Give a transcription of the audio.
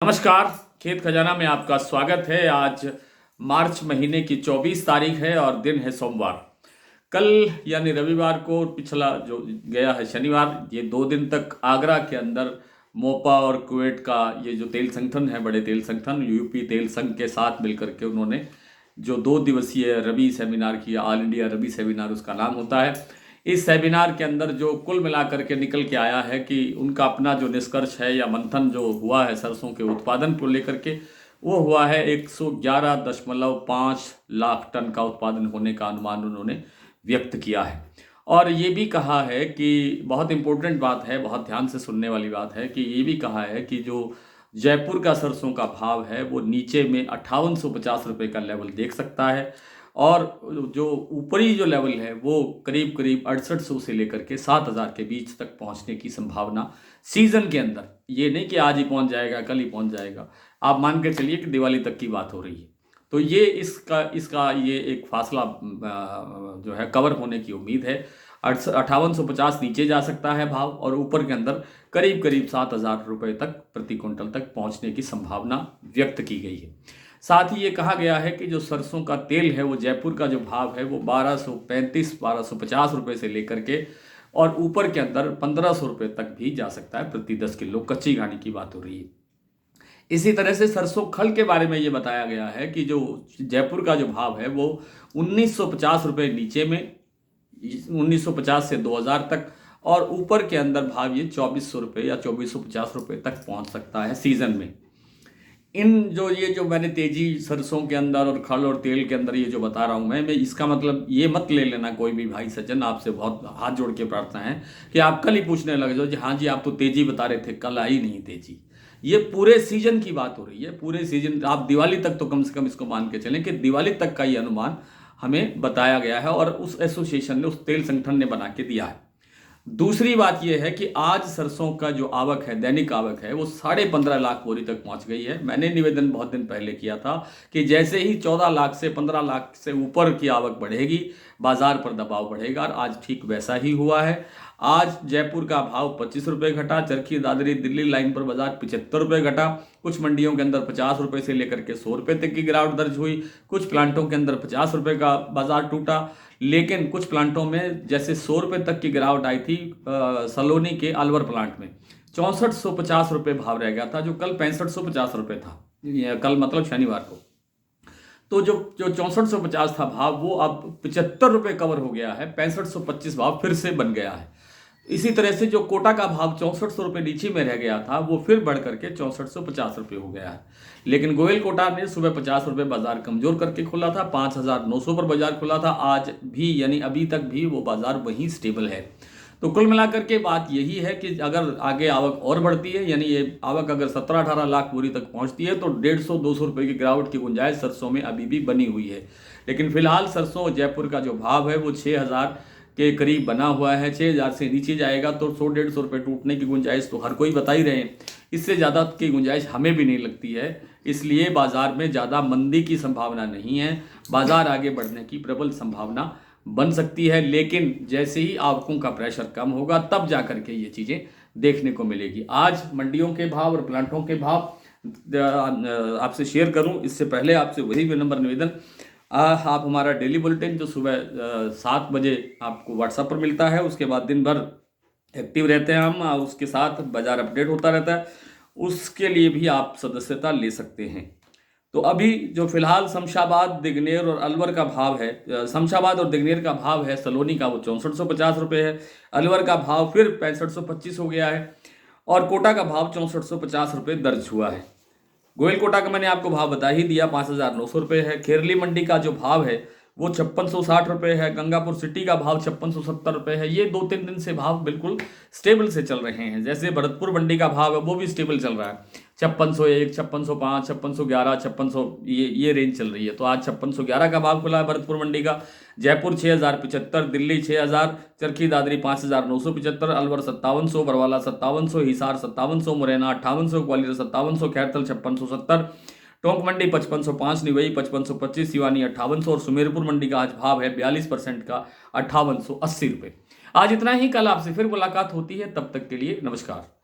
नमस्कार। खेत खजाना में आपका स्वागत है। आज मार्च महीने की 24 तारीख है और दिन है सोमवार। कल यानी रविवार को पिछला जो गया है शनिवार, ये 2 दिन तक आगरा के अंदर मोपा और कुवैत का ये जो तेल संगठन है, बड़े तेल संगठन यूपी तेल संघ के साथ मिलकर के उन्होंने जो 2 दिवसीय रबी सेमिनार किया, ऑल इंडिया रबी सेमिनार उसका नाम होता है। इस सेमिनार के अंदर जो कुल मिलाकर के निकल के आया है कि उनका अपना जो निष्कर्ष है या मंथन जो हुआ है सरसों के उत्पादन को लेकर के, वो हुआ है 111.5 लाख टन का उत्पादन होने का अनुमान उन्होंने व्यक्त किया है। और ये भी कहा है कि बहुत इंपॉर्टेंट बात है, बहुत ध्यान से सुनने वाली बात है कि ये भी कहा है कि जो जयपुर का सरसों का भाव है वो नीचे में 5850 रुपये का लेवल देख सकता है और जो ऊपरी जो लेवल है वो करीब करीब 6800 से लेकर के 7000 के बीच तक पहुंचने की संभावना सीजन के अंदर, ये नहीं कि आज ही पहुंच जाएगा कल ही पहुंच जाएगा, आप मान के चलिए कि दिवाली तक की बात हो रही है। तो ये इसका ये एक फासला जो है कवर होने की उम्मीद है। 5850 नीचे जा सकता है भाव और ऊपर के अंदर करीब करीब 7000 रुपये तक प्रति क्विंटल तक पहुंचने की संभावना व्यक्त की गई है। साथ ही ये कहा गया है कि जो सरसों का तेल है वो जयपुर का जो भाव है वो 1250 रुपये से लेकर के और ऊपर के अंदर 1500 रुपये तक भी जा सकता है प्रति 10 किलो। कच्ची घानी की बात हो रही है। इसी तरह से सरसों खल के बारे में ये बताया गया है कि जो जयपुर का जो भाव है वो 1950 रुपये नीचे में, 1950 से 2000 तक, और ऊपर के अंदर भाव ये 2400 रुपये या 2450 रुपये तक पहुंच सकता है सीजन में। ये जो मैंने तेजी सरसों के अंदर और खल और तेल के अंदर ये जो बता रहा हूँ मैं इसका मतलब ये मत ले लेना कोई भी भाई सज्जन, आपसे बहुत हाथ जोड़ के प्रार्थना है कि आप कल ही पूछने लग जाओ जी हाँ जी आप तो तेजी बता रहे थे, कल आई नहीं तेजी। ये पूरे सीजन की बात हो रही है, पूरे सीजन। आप दिवाली तक तो कम से कम इसको मान के चलें कि दिवाली तक का ये अनुमान हमें बताया गया है और उस एसोसिएशन ने, उस तेल संगठन ने बना के दिया है। दूसरी बात यह है कि आज सरसों का जो आवक है, दैनिक आवक है, वो 15.5 लाख बोरी तक पहुंच गई है। मैंने निवेदन बहुत दिन पहले किया था कि जैसे ही 14 लाख से 15 लाख से ऊपर की आवक बढ़ेगी बाजार पर दबाव बढ़ेगा और आज ठीक वैसा ही हुआ है। आज जयपुर का भाव 25 रुपये घटा, चरखी दादरी दिल्ली लाइन पर बाजार 75 रुपये घटा, कुछ मंडियों के अंदर 50 रुपये से लेकर के 100 रुपये तक की गिरावट दर्ज हुई, कुछ प्लांटों के अंदर 50 रुपये का बाजार टूटा, लेकिन कुछ प्लांटों में जैसे 100 रुपये तक की गिरावट आई थी। सलोनी के अलवर प्लांट में 6450 रुपये भाव रह गया था, जो कल 6550 रुपये था, कल मतलब शनिवार को। तो जो 6450 था भाव वो अब 75 रुपये कवर हो गया है, 6525 भाव फिर से बन गया है। इसी तरह से जो कोटा का भाव 6400 रुपये नीचे में रह गया था वो फिर बढ़ करके 6450 रुपये हो गया है। लेकिन गोयल कोटा ने सुबह 50 रुपये बाजार कमजोर करके खुला था, 5900 पर बाजार खुला था। आज भी यानी अभी तक भी वो बाजार वहीं स्टेबल है। तो कुल मिलाकर के बात यही है कि अगर आगे आवक और बढ़ती है, यानी ये आवक अगर 17-18 लाख बोरी तक पहुंचती है तो 150-200 रुपये की गिरावट की गुंजाइश सरसों में अभी भी बनी हुई है। लेकिन फिलहाल सरसों जयपुर का जो भाव है वो 6000 के करीब बना हुआ है। 6000 से नीचे जाएगा तो 100-150 रुपये टूटने की गुंजाइश तो हर कोई बता ही रहे हैं, इससे ज़्यादा की गुंजाइश हमें भी नहीं लगती है। इसलिए बाजार में ज़्यादा मंदी की संभावना नहीं है, बाजार आगे बढ़ने की प्रबल संभावना बन सकती है। लेकिन जैसे ही आवकों का प्रेशर कम होगा तब जा कर के ये चीज़ें देखने को मिलेगी। आज मंडियों के भाव और प्लांटों के भाव आपसे शेयर करूं इससे पहले आपसे वही विनम्र निवेदन, आप हमारा डेली बुलेटिन जो सुबह 7 बजे आपको व्हाट्सएप पर मिलता है, उसके बाद दिन भर एक्टिव रहते हैं हम, उसके साथ बाजार अपडेट होता रहता है, उसके लिए भी आप सदस्यता ले सकते हैं। तो अभी जो फिलहाल शमशाबाद, दिगनेर और अलवर का भाव है, शमशाबाद और दिगनेर का भाव है सलोनी का वो 6450 रुपये है, अलवर का भाव फिर 6525 हो गया है और कोटा का भाव 6450 रुपये दर्ज हुआ है। गोयल कोटा का मैंने आपको भाव बता ही दिया, 5900 रुपये है। खेरली मंडी का जो भाव है वो 5660 रुपये है। गंगापुर सिटी का भाव 5670 रुपये है। ये 2-3 दिन से भाव बिल्कुल स्टेबल से चल रहे हैं। जैसे भरतपुर मंडी का भाव है वो भी स्टेबल चल रहा है, 5601, 5605, 5611, 5600 ये रेंज चल रही है। तो आज 5611 का भाव खुला है भरतपुर मंडी का। जयपुर 6075, दिल्ली 6000, चरखी दादरी 5975, अलवर 5700, बरवाला 5700, हिसार 5700, मुरैना 5800, ग्वालियर 5700, खैरथल 5670, टोंक मंडी 5505, निवई 5525, सिवानी 5800 और सुमेरपुर मंडी का आज भाव है 42% का 5880 रुपये। आज इतना ही, कल आपसे फिर मुलाकात होती है, तब तक के लिए नमस्कार।